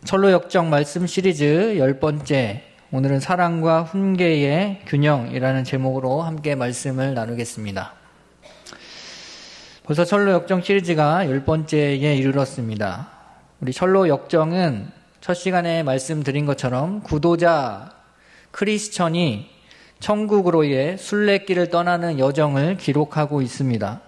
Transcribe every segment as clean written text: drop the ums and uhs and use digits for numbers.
철로 역정 말씀 시리즈 10번째, 오늘은 사랑과 훈계의 균형이라는 제목으로 함께 말씀을 나누겠습니다. 벌써 철로 역정 시리즈가 10번째에 이르렀습니다. 우리 철로 역정은 첫 시간에 말씀드린 것처럼 구도자 크리스천이 천국으로의 순례길을 떠나는 여정을 기록하고 있습니다.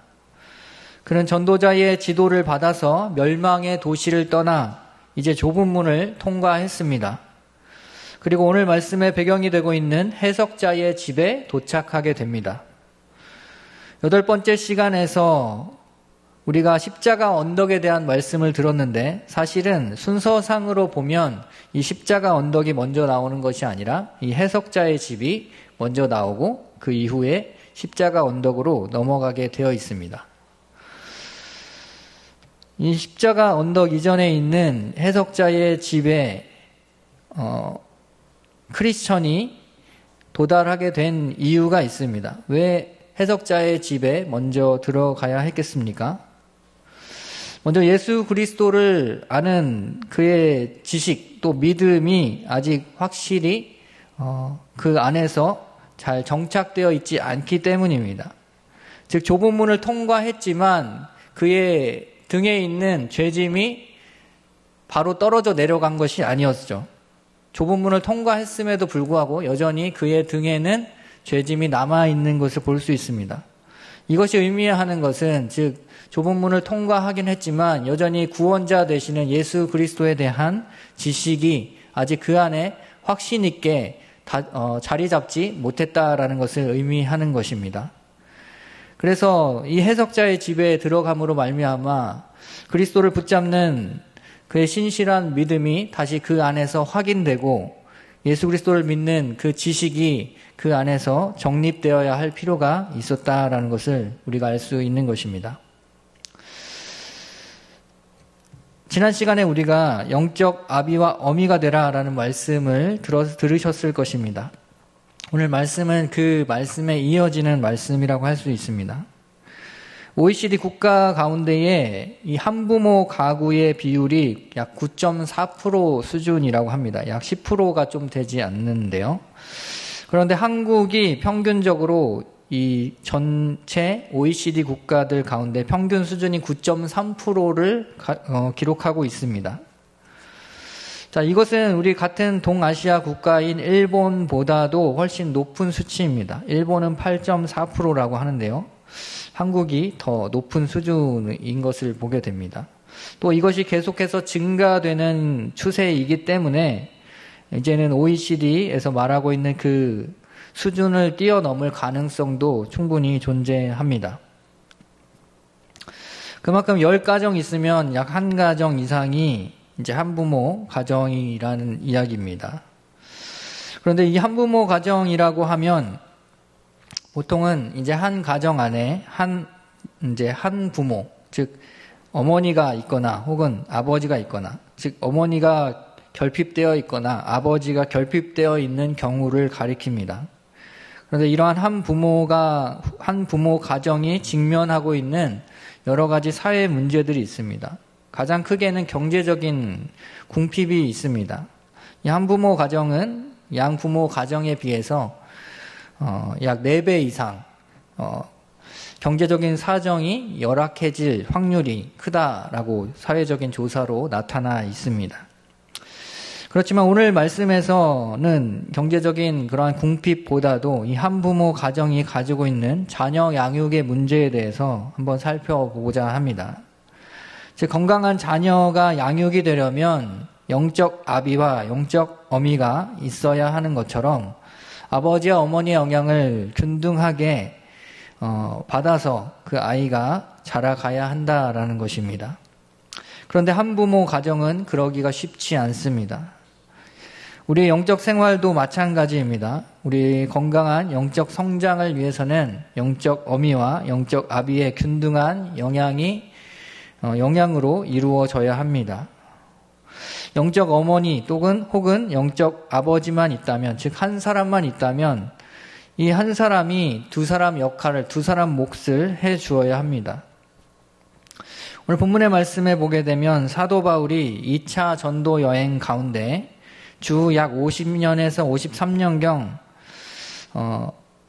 그는 전도자의 지도를 받아서 멸망의 도시를 떠나 이제 좁은 문을 통과했습니다. 그리고 오늘 말씀의 배경이 되고 있는 해석자의 집에 도착하게 됩니다. 8번째 시간에서 우리가 십자가 언덕에 대한 말씀을 들었는데, 사실은 순서상으로 보면 이 십자가 언덕이 먼저 나오는 것이 아니라 이 해석자의 집이 먼저 나오고 그 이후에 십자가 언덕으로 넘어가게 되어 있습니다. 이 십자가 언덕 이전에 있는 해석자의 집에 크리스천이 도달하게 된 이유가 있습니다. 왜 해석자의 집에 먼저 들어가야 했겠습니까? 먼저 예수 그리스도를 아는 그의 지식 또 믿음이 아직 확실히 그 안에서 잘 정착되어 있지 않기 때문입니다. 즉 좁은 문을 통과했지만 그의 등에 있는 죄짐이 바로 떨어져 내려간 것이 아니었죠. 좁은 문을 통과했음에도 불구하고 여전히 그의 등에는 죄짐이 남아있는 것을 볼 수 있습니다. 이것이 의미하는 것은, 즉 좁은 문을 통과하긴 했지만 여전히 구원자 되시는 예수 그리스도에 대한 지식이 아직 그 안에 확신 있게 자리 잡지 못했다라는 것을 의미하는 것입니다. 그래서 이 해석자의 집에 들어감으로 말미암아 그리스도를 붙잡는 그의 신실한 믿음이 다시 그 안에서 확인되고 예수 그리스도를 믿는 그 지식이 그 안에서 정립되어야 할 필요가 있었다라는 것을 우리가 알 수 있는 것입니다. 지난 시간에 우리가 영적 아비와 어미가 되라라는 말씀을 들으셨을 것입니다. 오늘 말씀은 그 말씀에 이어지는 말씀이라고 할 수 있습니다. OECD 국가 가운데에 이 한부모 가구의 비율이 약 9.4% 수준이라고 합니다. 약 10%가 좀 되지 않는데요. 그런데 한국이 평균적으로 이 전체 OECD 국가들 가운데 평균 수준이 9.3%를 기록하고 있습니다. 자, 이것은 우리 같은 동아시아 국가인 일본보다도 훨씬 높은 수치입니다. 일본은 8.4%라고 하는데요. 한국이 더 높은 수준인 것을 보게 됩니다. 또 이것이 계속해서 증가되는 추세이기 때문에 이제는 OECD에서 말하고 있는 그 수준을 뛰어넘을 가능성도 충분히 존재합니다. 그만큼 10가정 있으면 약 1가정 이상이 이제 한부모 가정이라는 이야기입니다. 그런데 이 한부모 가정이라고 하면 보통은 이제 한 가정 안에 한 부모, 즉 어머니가 있거나 혹은 아버지가 있거나, 즉 어머니가 결핍되어 있거나 아버지가 결핍되어 있는 경우를 가리킵니다. 그런데 이러한 한 부모 가정이 직면하고 있는 여러 가지 사회 문제들이 있습니다. 가장 크게는 경제적인 궁핍이 있습니다. 이 한부모 가정은 양부모 가정에 비해서 약 4배 이상 경제적인 사정이 열악해질 확률이 크다라고 사회적인 조사로 나타나 있습니다. 그렇지만 오늘 말씀에서는 경제적인 그러한 궁핍보다도 이 한부모 가정이 가지고 있는 자녀 양육의 문제에 대해서 한번 살펴보고자 합니다. 즉 건강한 자녀가 양육이 되려면 영적 아비와 영적 어미가 있어야 하는 것처럼 아버지와 어머니의 영향을 균등하게 받아서 그 아이가 자라가야 한다라는 것입니다. 그런데 한부모 가정은 그러기가 쉽지 않습니다. 우리의 영적 생활도 마찬가지입니다. 우리 건강한 영적 성장을 위해서는 영적 어미와 영적 아비의 균등한 영향으로 이루어져야 합니다. 영적 어머니 혹은 영적 아버지만 있다면, 즉 한 사람만 있다면 이 한 사람이 두 사람 역할을, 두 사람 몫을 해 주어야 합니다. 오늘 본문의 말씀에 보게 되면 사도 바울이 2차 전도 여행 가운데 주 약 50년에서 53년경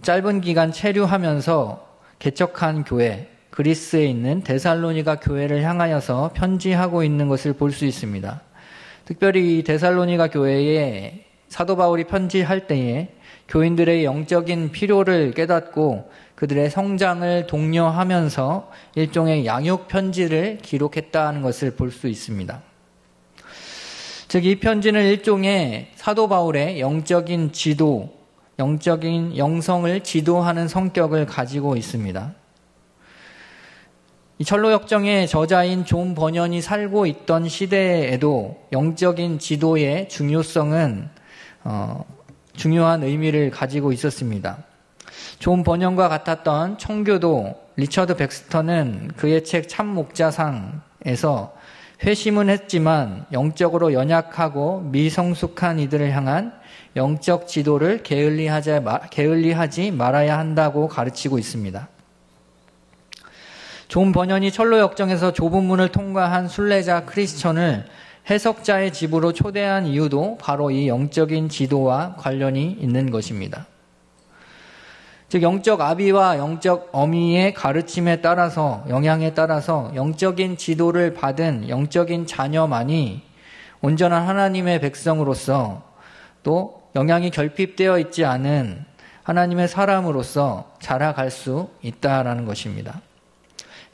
짧은 기간 체류하면서 개척한 교회, 그리스에 있는 데살로니가 교회를 향하여서 편지하고 있는 것을 볼 수 있습니다. 특별히 이 데살로니가 교회에 사도 바울이 편지할 때에 교인들의 영적인 필요를 깨닫고 그들의 성장을 독려하면서 일종의 양육 편지를 기록했다는 것을 볼 수 있습니다. 즉, 이 편지는 일종의 사도 바울의 영적인 지도, 영적인 영성을 지도하는 성격을 가지고 있습니다. 이 철로역정의 저자인 존 버년이 살고 있던 시대에도 영적인 지도의 중요성은 중요한 의미를 가지고 있었습니다. 존 버년과 같았던 청교도 리처드 백스터는 그의 책 참목자상에서 회심은 했지만 영적으로 연약하고 미성숙한 이들을 향한 영적 지도를 게을리하지 말아야 한다고 가르치고 있습니다. 존 버년이 철로역정에서 좁은 문을 통과한 순례자 크리스천을 해석자의 집으로 초대한 이유도 바로 이 영적인 지도와 관련이 있는 것입니다. 즉, 영적 아비와 영적 어미의 가르침에 따라서, 영향에 따라서 영적인 지도를 받은 영적인 자녀만이 온전한 하나님의 백성으로서 또 영향이 결핍되어 있지 않은 하나님의 사람으로서 자라갈 수 있다라는 것입니다.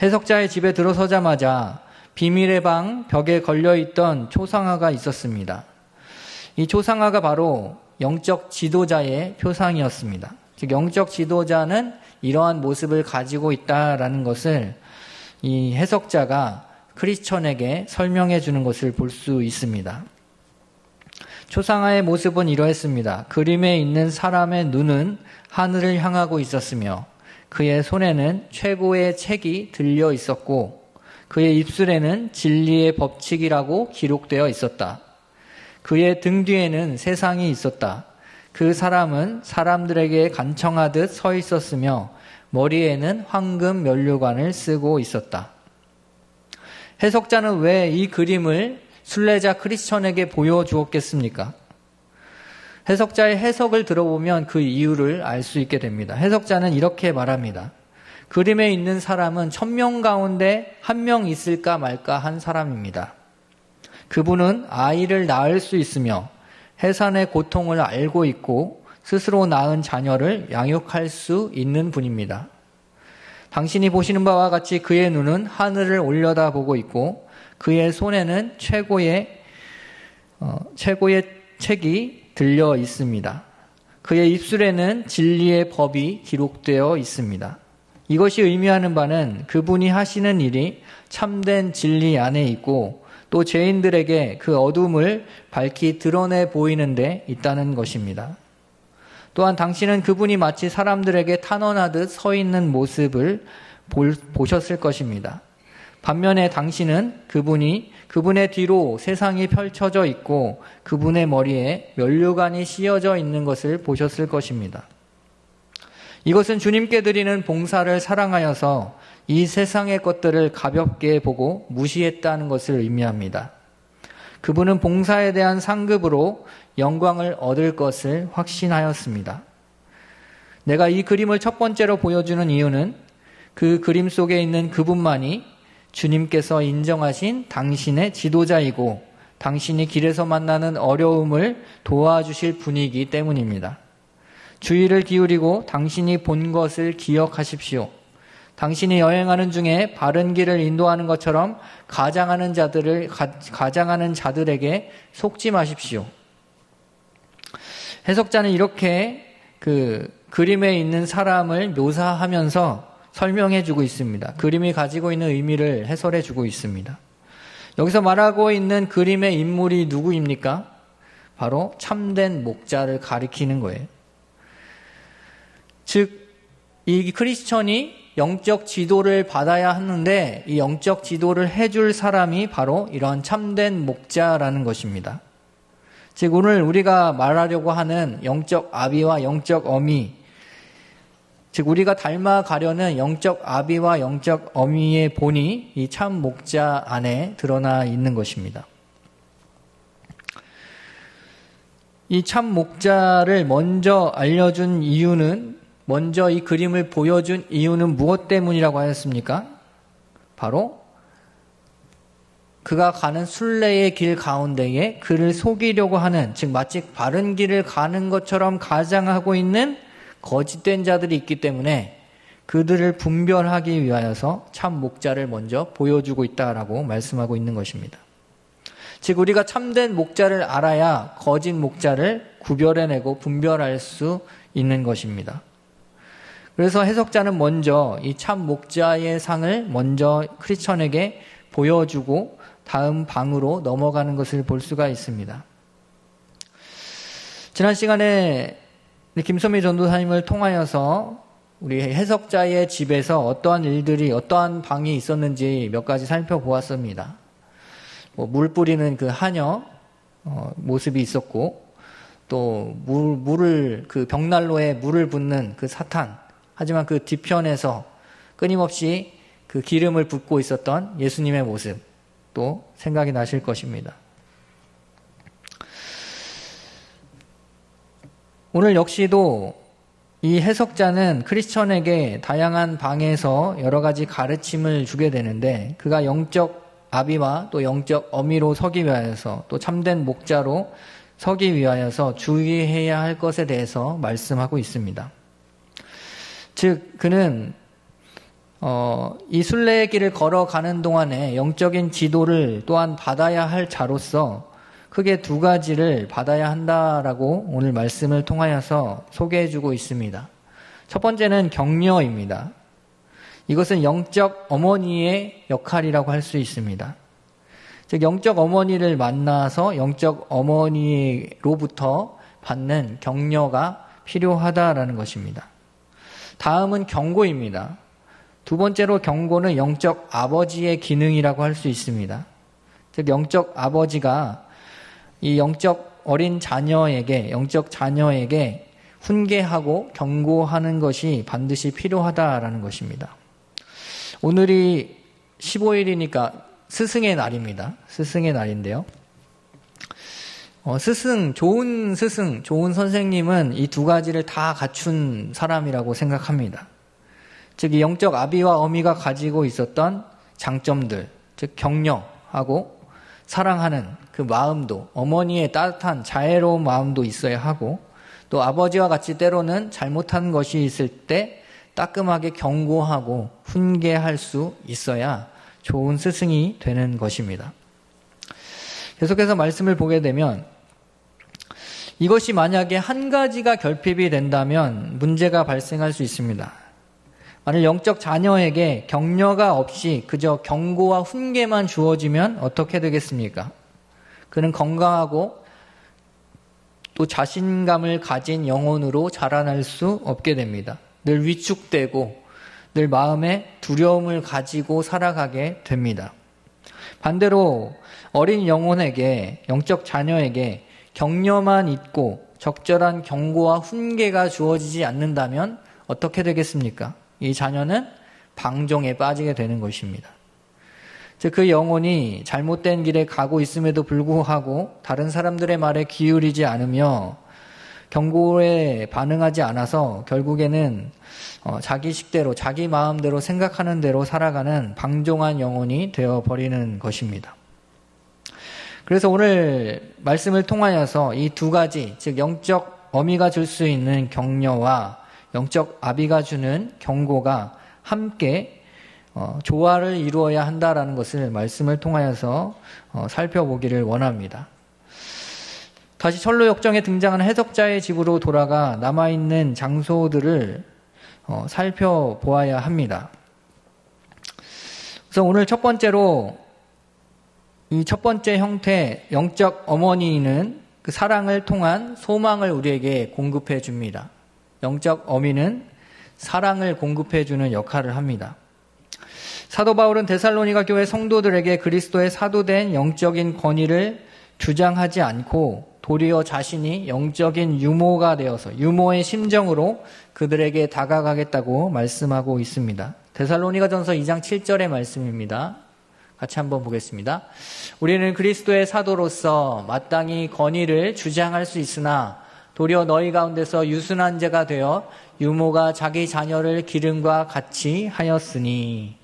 해석자의 집에 들어서자마자 비밀의 방 벽에 걸려있던 초상화가 있었습니다. 이 초상화가 바로 영적 지도자의 표상이었습니다. 즉, 영적 지도자는 이러한 모습을 가지고 있다라는 것을 이 해석자가 크리스천에게 설명해 주는 것을 볼 수 있습니다. 초상화의 모습은 이러했습니다. 그림에 있는 사람의 눈은 하늘을 향하고 있었으며 그의 손에는 최고의 책이 들려 있었고 그의 입술에는 진리의 법칙이라고 기록되어 있었다. 그의 등 뒤에는 세상이 있었다. 그 사람은 사람들에게 간청하듯 서 있었으며 머리에는 황금 면류관을 쓰고 있었다. 해석자는 왜 이 그림을 순례자 크리스천에게 보여주었겠습니까? 해석자의 해석을 들어보면 그 이유를 알 수 있게 됩니다. 해석자는 이렇게 말합니다. 그림에 있는 사람은 1000명 가운데 1명 있을까 말까 한 사람입니다. 그분은 아이를 낳을 수 있으며 해산의 고통을 알고 있고 스스로 낳은 자녀를 양육할 수 있는 분입니다. 당신이 보시는 바와 같이 그의 눈은 하늘을 올려다보고 있고 그의 손에는 최고의 책이 들려 있습니다. 그의 입술에는 진리의 법이 기록되어 있습니다. 이것이 의미하는 바는 그분이 하시는 일이 참된 진리 안에 있고 또 죄인들에게 그 어둠을 밝히 드러내 보이는 데 있다는 것입니다. 또한 당신은 그분이 마치 사람들에게 탄원하듯 서 있는 모습을 보셨을 것입니다. 반면에 당신은 그분의 뒤로 세상이 펼쳐져 있고 그분의 머리에 면류관이 씌어져 있는 것을 보셨을 것입니다. 이것은 주님께 드리는 봉사를 사랑하여서 이 세상의 것들을 가볍게 보고 무시했다는 것을 의미합니다. 그분은 봉사에 대한 상급으로 영광을 얻을 것을 확신하였습니다. 내가 이 그림을 첫 번째로 보여주는 이유는 그 그림 속에 있는 그분만이 주님께서 인정하신 당신의 지도자이고 당신이 길에서 만나는 어려움을 도와주실 분이기 때문입니다. 주의를 기울이고 당신이 본 것을 기억하십시오. 당신이 여행하는 중에 바른 길을 인도하는 것처럼 가장하는 자들에게 속지 마십시오. 해석자는 이렇게 그 그림에 있는 사람을 묘사하면서 설명해 주고 있습니다. 그림이 가지고 있는 의미를 해설해 주고 있습니다. 여기서 말하고 있는 그림의 인물이 누구입니까? 바로 참된 목자를 가리키는 거예요. 즉, 이 크리스천이 영적 지도를 받아야 하는데 이 영적 지도를 해줄 사람이 바로 이런 참된 목자라는 것입니다. 즉, 오늘 우리가 말하려고 하는 영적 아비와 영적 어미, 즉 우리가 닮아가려는 영적 아비와 영적 어미의 본이 이 참 목자 안에 드러나 있는 것입니다. 이 참 목자를 먼저 알려준 이유는, 먼저 이 그림을 보여준 이유는 무엇 때문이라고 하였습니까? 바로 그가 가는 순례의 길 가운데에 그를 속이려고 하는, 즉 마치 바른 길을 가는 것처럼 가장하고 있는 거짓된 자들이 있기 때문에 그들을 분별하기 위하여서 참 목자를 먼저 보여주고 있다라고 말씀하고 있는 것입니다. 즉 우리가 참된 목자를 알아야 거짓 목자를 구별해내고 분별할 수 있는 것입니다. 그래서 해석자는 먼저 이 참 목자의 상을 먼저 크리스천에게 보여주고 다음 방으로 넘어가는 것을 볼 수가 있습니다. 지난 시간에 김선미 전도사님을 통하여서 우리 해석자의 집에서 어떠한 일들이, 어떠한 방이 있었는지 몇 가지 살펴보았습니다. 물 뿌리는 그 하녀 모습이 있었고, 또 물을 그 벽난로에 물을 붓는 그 사탄, 하지만 그 뒤편에서 끊임없이 그 기름을 붓고 있었던 예수님의 모습, 또 생각이 나실 것입니다. 오늘 역시도 이 해석자는 크리스천에게 다양한 방에서 여러 가지 가르침을 주게 되는데, 그가 영적 아비와 또 영적 어미로 서기 위하여서, 또 참된 목자로 서기 위하여서 주의해야 할 것에 대해서 말씀하고 있습니다. 즉 그는 이 순례의 길을 걸어가는 동안에 영적인 지도를 또한 받아야 할 자로서 크게 두 가지를 받아야 한다라고 오늘 말씀을 통하여서 소개해주고 있습니다. 첫 번째는 격려입니다. 이것은 영적 어머니의 역할이라고 할 수 있습니다. 즉 영적 어머니를 만나서 영적 어머니로부터 받는 격려가 필요하다라는 것입니다. 다음은 경고입니다. 두 번째로 경고는 영적 아버지의 기능이라고 할 수 있습니다. 즉 영적 아버지가 이 영적 어린 자녀에게, 영적 자녀에게 훈계하고 경고하는 것이 반드시 필요하다라는 것입니다. 오늘이 15일이니까 스승의 날입니다. 스승의 날인데요. 좋은 스승, 좋은 선생님은 이 두 가지를 다 갖춘 사람이라고 생각합니다. 즉, 이 영적 아비와 어미가 가지고 있었던 장점들, 즉, 격려하고 사랑하는 그 마음도, 어머니의 따뜻한 자애로운 마음도 있어야 하고, 또 아버지와 같이 때로는 잘못한 것이 있을 때 따끔하게 경고하고 훈계할 수 있어야 좋은 스승이 되는 것입니다. 계속해서 말씀을 보게 되면 이것이 만약에 한 가지가 결핍이 된다면 문제가 발생할 수 있습니다. 만일 영적 자녀에게 격려가 없이 그저 경고와 훈계만 주어지면 어떻게 되겠습니까? 그는 건강하고 또 자신감을 가진 영혼으로 자라날 수 없게 됩니다. 늘 위축되고 늘 마음에 두려움을 가지고 살아가게 됩니다. 반대로 어린 영혼에게, 영적 자녀에게 격려만 있고 적절한 경고와 훈계가 주어지지 않는다면 어떻게 되겠습니까? 이 자녀는 방종에 빠지게 되는 것입니다. 즉 그 영혼이 잘못된 길에 가고 있음에도 불구하고 다른 사람들의 말에 기울이지 않으며 경고에 반응하지 않아서 결국에는 자기 식대로, 자기 마음대로 생각하는 대로 살아가는 방종한 영혼이 되어버리는 것입니다. 그래서 오늘 말씀을 통하여서 이 두 가지, 즉 영적 어미가 줄 수 있는 격려와 영적 아비가 주는 경고가 함께 조화를 이루어야 한다라는 것을 말씀을 통하여서 살펴보기를 원합니다. 다시 철로 역정에 등장하는 해석자의 집으로 돌아가 남아있는 장소들을 살펴보아야 합니다. 그래서 오늘 첫 번째로 이 첫 번째 형태, 영적 어머니는 그 사랑을 통한 소망을 우리에게 공급해 줍니다. 영적 어미는 사랑을 공급해 주는 역할을 합니다. 사도 바울은 데살로니가 교회 성도들에게 그리스도의 사도된 영적인 권위를 주장하지 않고 도리어 자신이 영적인 유모가 되어서 유모의 심정으로 그들에게 다가가겠다고 말씀하고 있습니다. 데살로니가전서 2장 7절의 말씀입니다. 같이 한번 보겠습니다. 우리는 그리스도의 사도로서 마땅히 권위를 주장할 수 있으나 도리어 너희 가운데서 유순한 자가 되어 유모가 자기 자녀를 기름과 같이 하였으니,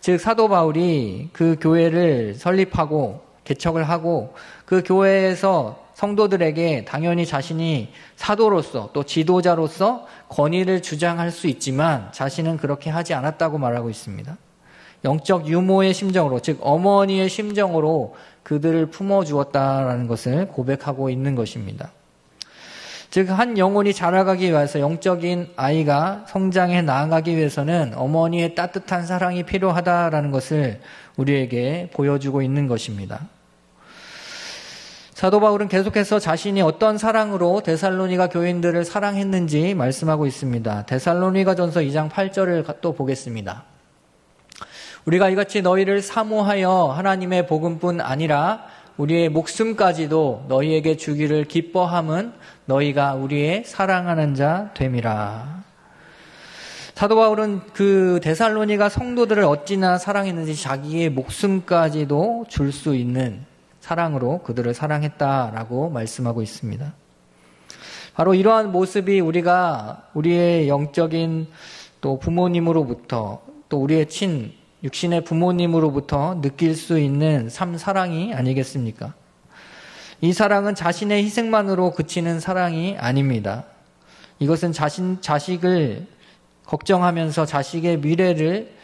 즉 사도 바울이 그 교회를 설립하고 개척을 하고 그 교회에서 성도들에게 당연히 자신이 사도로서 또 지도자로서 권위를 주장할 수 있지만 자신은 그렇게 하지 않았다고 말하고 있습니다. 영적 유모의 심정으로, 즉 어머니의 심정으로 그들을 품어주었다라는 것을 고백하고 있는 것입니다. 즉 한 영혼이 자라가기 위해서, 영적인 아이가 성장해 나아가기 위해서는 어머니의 따뜻한 사랑이 필요하다라는 것을 우리에게 보여주고 있는 것입니다. 사도 바울은 계속해서 자신이 어떤 사랑으로 데살로니가 교인들을 사랑했는지 말씀하고 있습니다. 데살로니가전서 2장 8절을 또 보겠습니다. 우리가 이같이 너희를 사모하여 하나님의 복음뿐 아니라 우리의 목숨까지도 너희에게 주기를 기뻐함은 너희가 우리의 사랑하는 자 됨이라. 사도 바울은 그 데살로니가 성도들을 어찌나 사랑했는지 자기의 목숨까지도 줄 수 있는 사랑으로 그들을 사랑했다라고 말씀하고 있습니다. 바로 이러한 모습이 우리가 우리의 영적인 또 부모님으로부터, 또 우리의 육신의 부모님으로부터 느낄 수 있는 사랑이 아니겠습니까? 이 사랑은 자신의 희생만으로 그치는 사랑이 아닙니다. 이것은 자식을 걱정하면서 자식의 미래를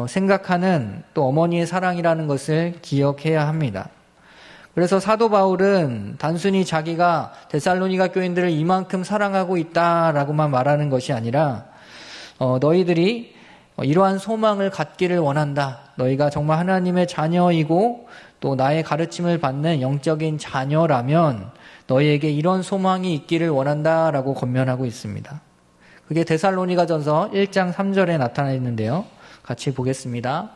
생각하는 또 어머니의 사랑이라는 것을 기억해야 합니다. 그래서 사도 바울은 단순히 자기가 데살로니가 교인들을 이만큼 사랑하고 있다라고만 말하는 것이 아니라 너희들이 이러한 소망을 갖기를 원한다. 너희가 정말 하나님의 자녀이고 또 나의 가르침을 받는 영적인 자녀라면 너희에게 이런 소망이 있기를 원한다라고 권면하고 있습니다. 그게 데살로니가전서 1장 3절에 나타나 있는데요. 같이 보겠습니다.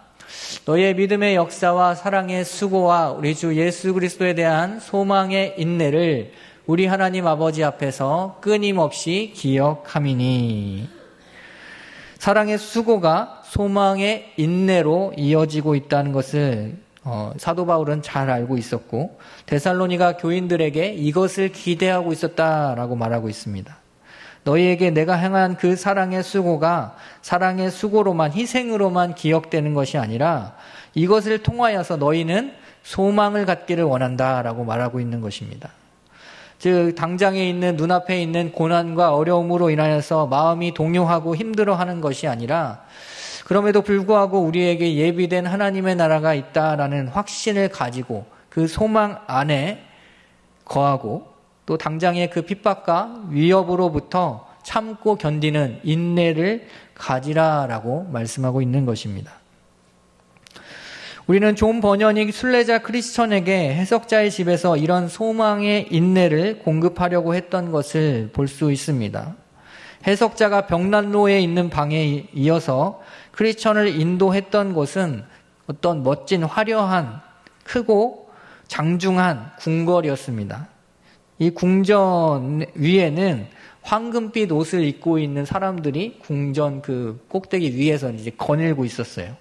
너희의 믿음의 역사와 사랑의 수고와 우리 주 예수 그리스도에 대한 소망의 인내를 우리 하나님 아버지 앞에서 끊임없이 기억함이니. 사랑의 수고가 소망의 인내로 이어지고 있다는 것을 사도 바울은 잘 알고 있었고 데살로니가 교인들에게 이것을 기대하고 있었다라고 말하고 있습니다. 너희에게 내가 행한 그 사랑의 수고가 사랑의 수고로만, 희생으로만 기억되는 것이 아니라 이것을 통하여서 너희는 소망을 갖기를 원한다라고 말하고 있는 것입니다. 즉 당장에 있는, 눈앞에 있는 고난과 어려움으로 인하여서 마음이 동요하고 힘들어하는 것이 아니라 그럼에도 불구하고 우리에게 예비된 하나님의 나라가 있다라는 확신을 가지고 그 소망 안에 거하고 또 당장의 그 핍박과 위협으로부터 참고 견디는 인내를 가지라라고 말씀하고 있는 것입니다. 우리는 존 버년이 순례자 크리스천에게 해석자의 집에서 이런 소망의 인내를 공급하려고 했던 것을 볼 수 있습니다. 해석자가 벽난로에 있는 방에 이어서 크리스천을 인도했던 곳은 어떤 멋진 화려한 크고 장중한 궁궐이었습니다. 이 궁전 위에는 황금빛 옷을 입고 있는 사람들이 궁전 그 꼭대기 위에서 이제 거닐고 있었어요.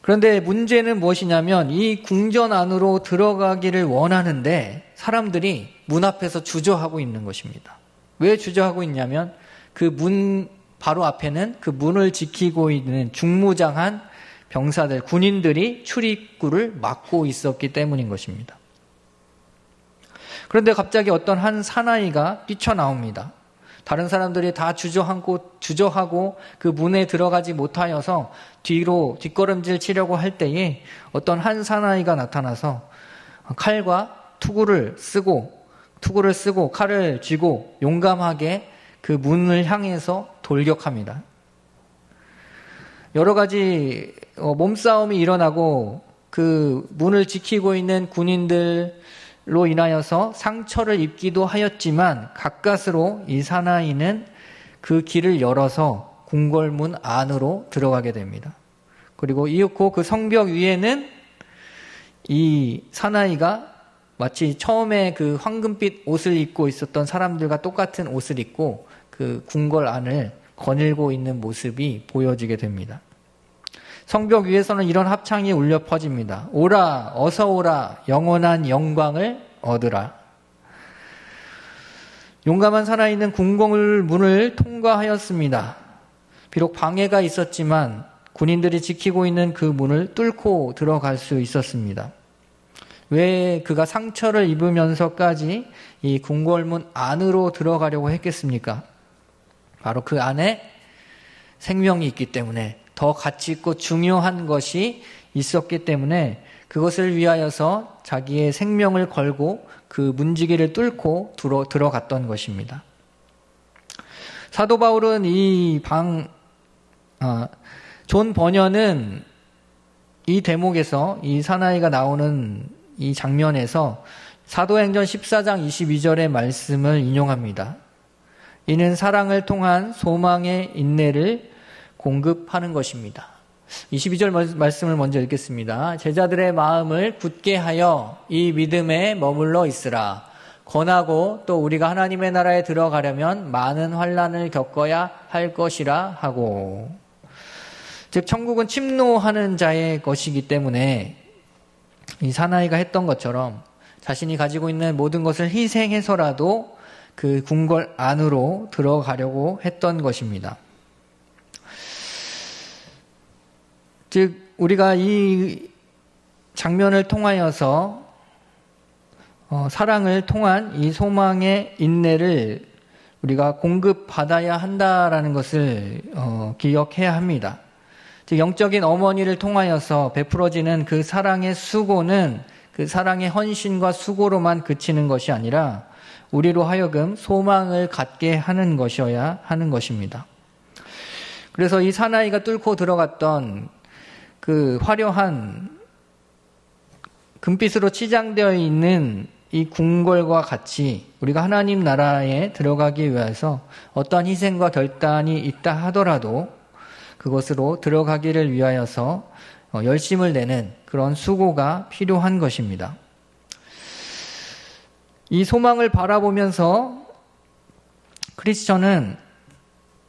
그런데 문제는 무엇이냐면 이 궁전 안으로 들어가기를 원하는데 사람들이 문 앞에서 주저하고 있는 것입니다. 왜 주저하고 있냐면 그 문 바로 앞에는 그 문을 지키고 있는 중무장한 병사들, 군인들이 출입구를 막고 있었기 때문인 것입니다. 그런데 갑자기 어떤 한 사나이가 뛰쳐나옵니다. 다른 사람들이 다 주저하고 그 문에 들어가지 못하여서 뒤로 뒷걸음질 치려고 할 때에 어떤 한 사나이가 나타나서 칼과 투구를 쓰고 칼을 쥐고 용감하게 그 문을 향해서 돌격합니다. 여러 가지 몸싸움이 일어나고 그 문을 지키고 있는 군인들로 인하여서 상처를 입기도 하였지만 가까스로 이 사나이는 그 길을 열어서 궁궐문 안으로 들어가게 됩니다. 그리고 이윽고 그 성벽 위에는 이 사나이가 마치 처음에 그 황금빛 옷을 입고 있었던 사람들과 똑같은 옷을 입고 그 궁궐 안을 거닐고 있는 모습이 보여지게 됩니다. 성벽 위에서는 이런 합창이 울려 퍼집니다. 오라, 어서 오라, 영원한 영광을 얻으라. 용감한 살아있는 궁궐 문을 통과하였습니다. 비록 방해가 있었지만 군인들이 지키고 있는 그 문을 뚫고 들어갈 수 있었습니다. 왜 그가 상처를 입으면서까지 이 궁궐문 안으로 들어가려고 했겠습니까? 바로 그 안에 생명이 있기 때문에, 더 가치 있고 중요한 것이 있었기 때문에 그것을 위하여서 자기의 생명을 걸고 그 문지기를 뚫고 들어갔던 것입니다. 사도 바울은 존 버녀는 이 대목에서, 이 사나이가 나오는 이 장면에서 사도행전 14장 22절의 말씀을 인용합니다. 이는 사랑을 통한 소망의 인내를 공급하는 것입니다. 22절 말씀을 먼저 읽겠습니다. 제자들의 마음을 굳게 하여 이 믿음에 머물러 있으라. 권하고 또 우리가 하나님의 나라에 들어가려면 많은 환난을 겪어야 할 것이라 하고. 즉 천국은 침노하는 자의 것이기 때문에 이 사나이가 했던 것처럼 자신이 가지고 있는 모든 것을 희생해서라도 그 궁궐 안으로 들어가려고 했던 것입니다. 즉 우리가 이 장면을 통하여서 사랑을 통한 이 소망의 인내를 우리가 공급받아야 한다라는 것을 기억해야 합니다. 즉 영적인 어머니를 통하여서 베풀어지는 그 사랑의 수고는 그 사랑의 헌신과 수고로만 그치는 것이 아니라 우리로 하여금 소망을 갖게 하는 것이어야 하는 것입니다. 그래서 이 사나이가 뚫고 들어갔던 그 화려한 금빛으로 치장되어 있는 이 궁궐과 같이 우리가 하나님 나라에 들어가기 위해서 어떠한 희생과 결단이 있다 하더라도 그것으로 들어가기를 위하여서 열심을 내는 그런 수고가 필요한 것입니다. 이 소망을 바라보면서 크리스천은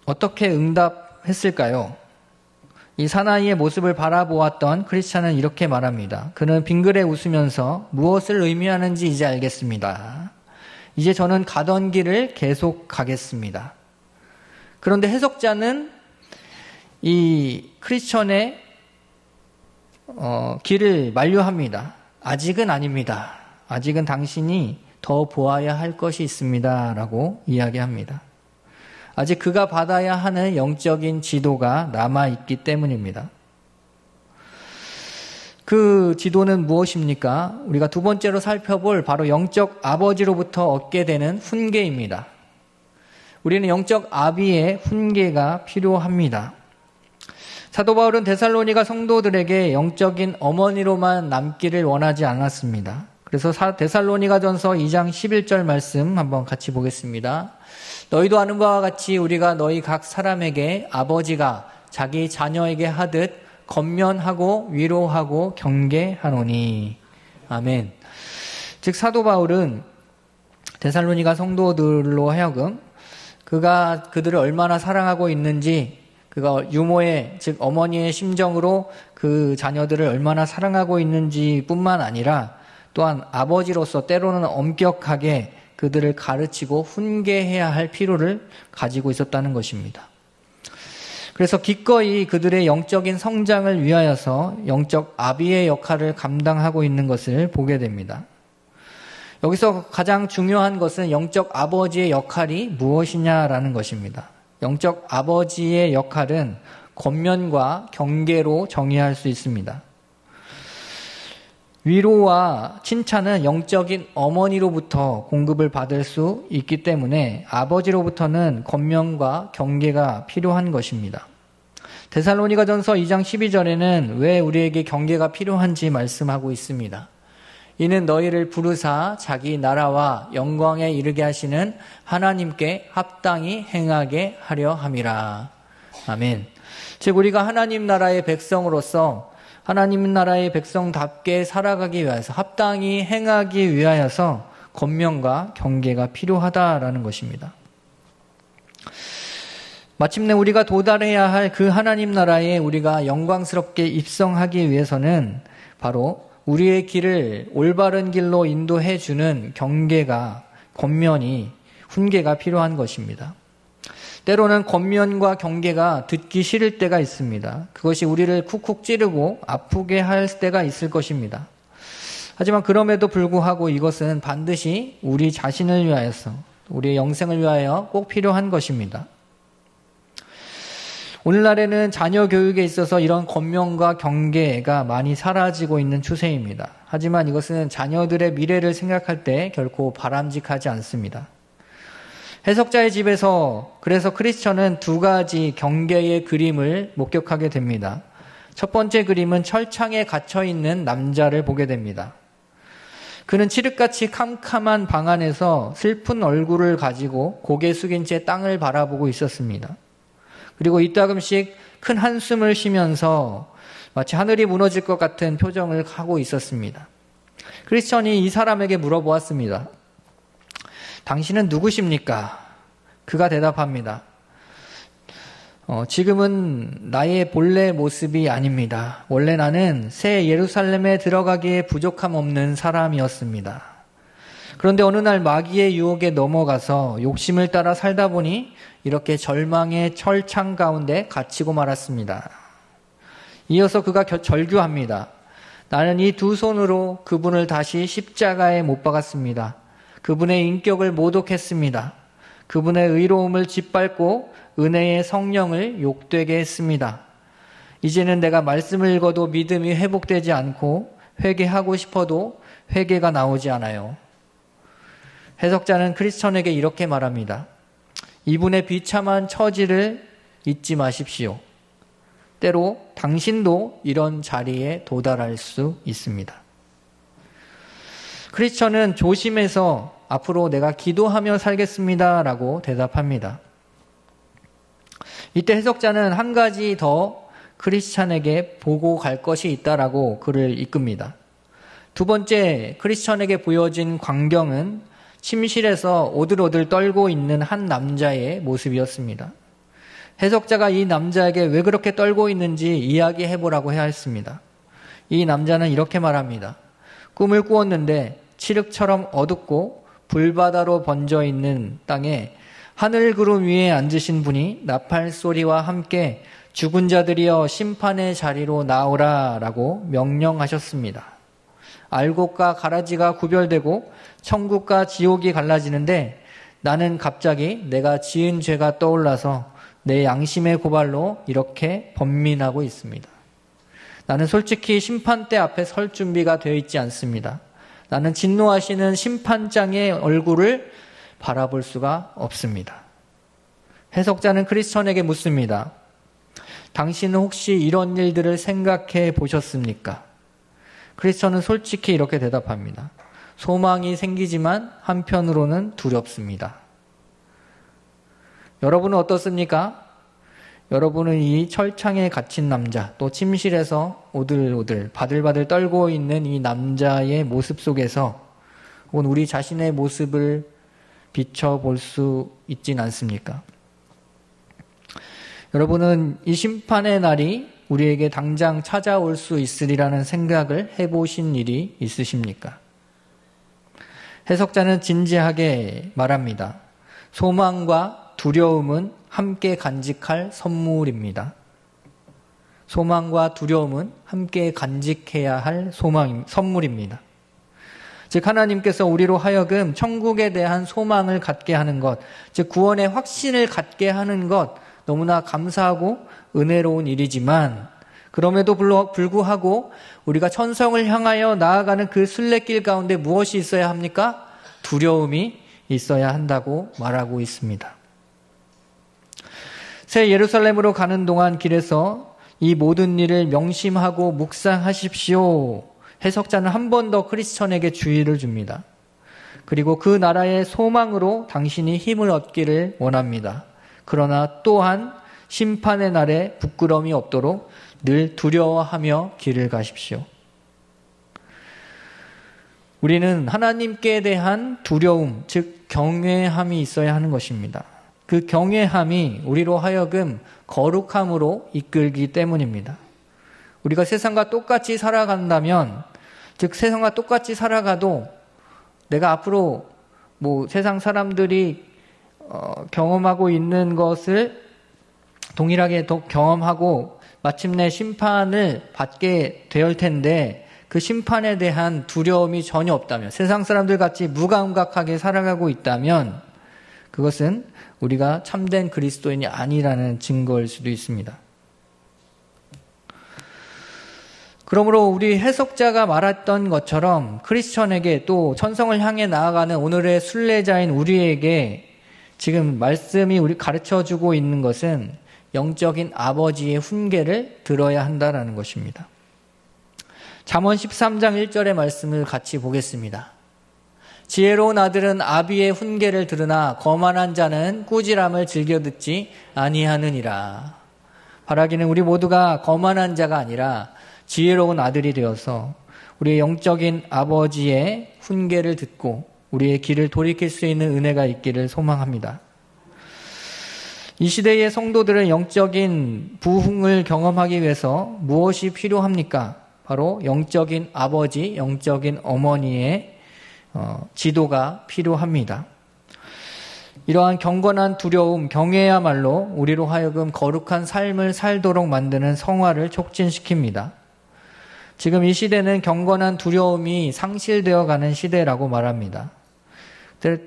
어떻게 응답했을까요? 이 사나이의 모습을 바라보았던 크리스찬은 이렇게 말합니다. 그는 빙그레 웃으면서 무엇을 의미하는지 이제 알겠습니다. 이제 저는 가던 길을 계속 가겠습니다. 그런데 해석자는 이 크리스찬의 길을 만류합니다. 아직은 아닙니다. 아직은 당신이 더 보아야 할 것이 있습니다. 라고 이야기합니다. 아직 그가 받아야 하는 영적인 지도가 남아있기 때문입니다. 그 지도는 무엇입니까? 우리가 두 번째로 살펴볼 바로 영적 아버지로부터 얻게 되는 훈계입니다. 우리는 영적 아비의 훈계가 필요합니다. 사도 바울은 데살로니가 성도들에게 영적인 어머니로만 남기를 원하지 않았습니다. 그래서 데살로니가전서 2장 11절 말씀 한번 같이 보겠습니다. 너희도 아는 바와 같이 우리가 너희 각 사람에게 아버지가 자기 자녀에게 하듯 권면하고 위로하고 경계하노니. 아멘. 즉 사도 바울은 데살로니가 성도들로 하여금 그가 그들을 얼마나 사랑하고 있는지, 그가 유모의 즉 어머니의 심정으로 그 자녀들을 얼마나 사랑하고 있는지 뿐만 아니라 또한 아버지로서 때로는 엄격하게 그들을 가르치고 훈계해야 할 필요를 가지고 있었다는 것입니다. 그래서 기꺼이 그들의 영적인 성장을 위하여서 영적 아비의 역할을 감당하고 있는 것을 보게 됩니다. 여기서 가장 중요한 것은 영적 아버지의 역할이 무엇이냐라는 것입니다. 영적 아버지의 역할은 권면과 경계로 정의할 수 있습니다. 위로와 칭찬은 영적인 어머니로부터 공급을 받을 수 있기 때문에 아버지로부터는 권면과 경계가 필요한 것입니다. 데살로니가전서 2장 12절에는 왜 우리에게 경계가 필요한지 말씀하고 있습니다. 이는 너희를 부르사 자기 나라와 영광에 이르게 하시는 하나님께 합당히 행하게 하려 함이라. 아멘. 즉 우리가 하나님 나라의 백성으로서 하나님 나라의 백성답게 살아가기 위해서, 합당히 행하기 위하여서 권면과 경계가 필요하다라는 것입니다. 마침내 우리가 도달해야 할 그 하나님 나라에 우리가 영광스럽게 입성하기 위해서는 바로 우리의 길을 올바른 길로 인도해 주는 경계가, 권면이, 훈계가 필요한 것입니다. 때로는 권면과 경계가 듣기 싫을 때가 있습니다. 그것이 우리를 쿡쿡 찌르고 아프게 할 때가 있을 것입니다. 하지만 그럼에도 불구하고 이것은 반드시 우리 자신을 위하여서, 우리의 영생을 위하여 꼭 필요한 것입니다. 오늘날에는 자녀 교육에 있어서 이런 권면과 경계가 많이 사라지고 있는 추세입니다. 하지만 이것은 자녀들의 미래를 생각할 때 결코 바람직하지 않습니다. 해석자의 집에서 그래서 크리스천은 두 가지 경계의 그림을 목격하게 됩니다. 첫 번째 그림은 철창에 갇혀있는 남자를 보게 됩니다. 그는 칠흑같이 캄캄한 방 안에서 슬픈 얼굴을 가지고 고개 숙인 채 땅을 바라보고 있었습니다. 그리고 이따금씩 큰 한숨을 쉬면서 마치 하늘이 무너질 것 같은 표정을 하고 있었습니다. 크리스천이 이 사람에게 물어보았습니다. 당신은 누구십니까? 그가 대답합니다. 지금은 나의 본래 모습이 아닙니다. 원래 나는 새 예루살렘에 들어가기에 부족함 없는 사람이었습니다. 그런데 어느 날 마귀의 유혹에 넘어가서 욕심을 따라 살다 보니 이렇게 절망의 철창 가운데 갇히고 말았습니다. 이어서 그가 절규합니다. 나는 이 두 손으로 그분을 다시 십자가에 못 박았습니다. 그분의 인격을 모독했습니다. 그분의 의로움을 짓밟고 은혜의 성령을 욕되게 했습니다. 이제는 내가 말씀을 읽어도 믿음이 회복되지 않고 회개하고 싶어도 회개가 나오지 않아요. 해석자는 크리스천에게 이렇게 말합니다. 이분의 비참한 처지를 잊지 마십시오. 때로 당신도 이런 자리에 도달할 수 있습니다. 크리스천은 조심해서 앞으로 내가 기도하며 살겠습니다 라고 대답합니다. 이때 해석자는 한 가지 더 크리스천에게 보고 갈 것이 있다라고 그를 이끕니다. 두 번째 크리스천에게 보여진 광경은 침실에서 오들오들 떨고 있는 한 남자의 모습이었습니다. 해석자가 이 남자에게 왜 그렇게 떨고 있는지 이야기해보라고 해야 했습니다. 이 남자는 이렇게 말합니다. 꿈을 꾸었는데 칠흑처럼 어둡고 불바다로 번져있는 땅에 하늘구름 위에 앉으신 분이 나팔 소리와 함께 죽은 자들이여 심판의 자리로 나오라 라고 명령하셨습니다. 알곡과 가라지가 구별되고 천국과 지옥이 갈라지는데 나는 갑자기 내가 지은 죄가 떠올라서 내 양심의 고발로 이렇게 번민하고 있습니다. 나는 솔직히 심판대 앞에 설 준비가 되어 있지 않습니다. 나는 진노하시는 심판장의 얼굴을 바라볼 수가 없습니다. 해석자는 크리스천에게 묻습니다. 당신은 혹시 이런 일들을 생각해 보셨습니까? 크리스천은 솔직히 이렇게 대답합니다. 소망이 생기지만 한편으로는 두렵습니다. 여러분은 어떻습니까? 여러분은 이 철창에 갇힌 남자, 또 침실에서 오들오들 바들바들 떨고 있는 이 남자의 모습 속에서 혹은 우리 자신의 모습을 비춰볼 수 있진 않습니까? 여러분은 이 심판의 날이 우리에게 당장 찾아올 수 있으리라는 생각을 해보신 일이 있으십니까? 해석자는 진지하게 말합니다. 소망과 두려움은 함께 간직할 선물입니다. 소망과 두려움은 함께 간직해야 할 선물입니다. 즉 하나님께서 우리로 하여금 천국에 대한 소망을 갖게 하는 것, 즉 구원의 확신을 갖게 하는 것 너무나 감사하고 은혜로운 일이지만 그럼에도 불구하고 우리가 천성을 향하여 나아가는 그 순례길 가운데 무엇이 있어야 합니까? 두려움이 있어야 한다고 말하고 있습니다. 새 예루살렘으로 가는 동안 길에서 이 모든 일을 명심하고 묵상하십시오. 해석자는 한 번 더 크리스천에게 주의를 줍니다. 그리고 그 나라의 소망으로 당신이 힘을 얻기를 원합니다. 그러나 또한 심판의 날에 부끄러움이 없도록 늘 두려워하며 길을 가십시오. 우리는 하나님께 대한 두려움, 즉 경외함이 있어야 하는 것입니다. 그 경외함이 우리로 하여금 거룩함으로 이끌기 때문입니다. 우리가 세상과 똑같이 살아간다면, 즉 세상과 똑같이 살아가도 내가 앞으로 세상 사람들이 경험하고 있는 것을 동일하게 경험하고 마침내 심판을 받게 될 텐데, 그 심판에 대한 두려움이 전혀 없다면, 세상 사람들 같이 무감각하게 살아가고 있다면 그것은 우리가 참된 그리스도인이 아니라는 증거일 수도 있습니다. 그러므로 우리 해석자가 말했던 것처럼 크리스천에게, 또 천성을 향해 나아가는 오늘의 순례자인 우리에게 지금 말씀이 우리 가르쳐주고 있는 것은 영적인 아버지의 훈계를 들어야 한다는 것입니다. 잠언 13장 1절의 말씀을 같이 보겠습니다. 지혜로운 아들은 아비의 훈계를 들으나 거만한 자는 꾸지람을 즐겨 듣지 아니하느니라. 바라기는 우리 모두가 거만한 자가 아니라 지혜로운 아들이 되어서 우리의 영적인 아버지의 훈계를 듣고 우리의 길을 돌이킬 수 있는 은혜가 있기를 소망합니다. 이 시대의 성도들은 영적인 부흥을 경험하기 위해서 무엇이 필요합니까? 바로 영적인 아버지, 영적인 어머니의 지도가 필요합니다. 이러한 경건한 두려움, 경외야말로 우리로 하여금 거룩한 삶을 살도록 만드는 성화를 촉진시킵니다. 지금 이 시대는 경건한 두려움이 상실되어 가는 시대라고 말합니다.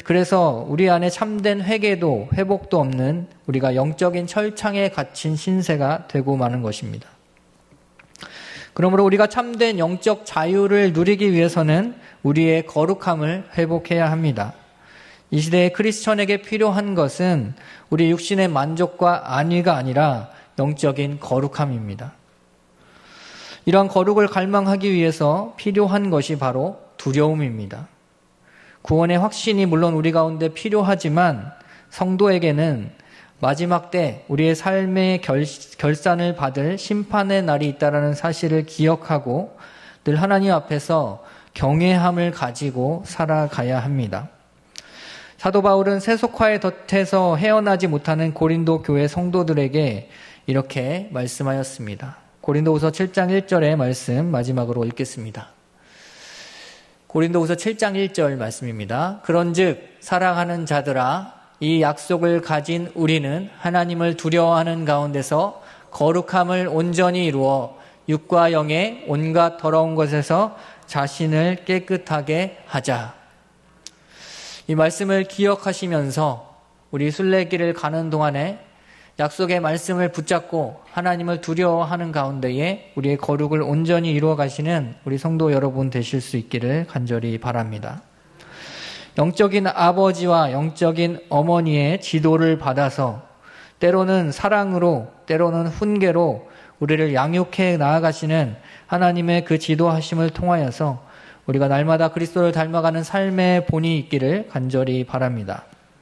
그래서 우리 안에 참된 회개도 회복도 없는 우리가 영적인 철창에 갇힌 신세가 되고 마는 것입니다. 그러므로 우리가 참된 영적 자유를 누리기 위해서는 우리의 거룩함을 회복해야 합니다. 이 시대의 크리스천에게 필요한 것은 우리 육신의 만족과 안위가 아니라 영적인 거룩함입니다. 이러한 거룩을 갈망하기 위해서 필요한 것이 바로 두려움입니다. 구원의 확신이 물론 우리 가운데 필요하지만 성도에게는 마지막 때 우리의 삶의 결산을 받을 심판의 날이 있다는 사실을 기억하고 늘 하나님 앞에서 경외함을 가지고 살아가야 합니다. 사도 바울은 세속화의 덫에서 헤어나지 못하는 고린도 교회 성도들에게 이렇게 말씀하였습니다. 고린도후서 7장 1절의 말씀 마지막으로 읽겠습니다. 고린도후서 7장 1절 말씀입니다. 그런즉 사랑하는 자들아, 이 약속을 가진 우리는 하나님을 두려워하는 가운데서 거룩함을 온전히 이루어 육과 영의 온갖 더러운 것에서 자신을 깨끗하게 하자. 이 말씀을 기억하시면서 우리 순례길을 가는 동안에 약속의 말씀을 붙잡고 하나님을 두려워하는 가운데에 우리의 거룩을 온전히 이루어 가시는 우리 성도 여러분 되실 수 있기를 간절히 바랍니다. 영적인 아버지와 영적인 어머니의 지도를 받아서 때로는 사랑으로, 때로는 훈계로 우리를 양육해 나아가시는 하나님의 그 지도하심을 통하여서 우리가 날마다 그리스도를 닮아가는 삶의 본이 있기를 간절히 바랍니다.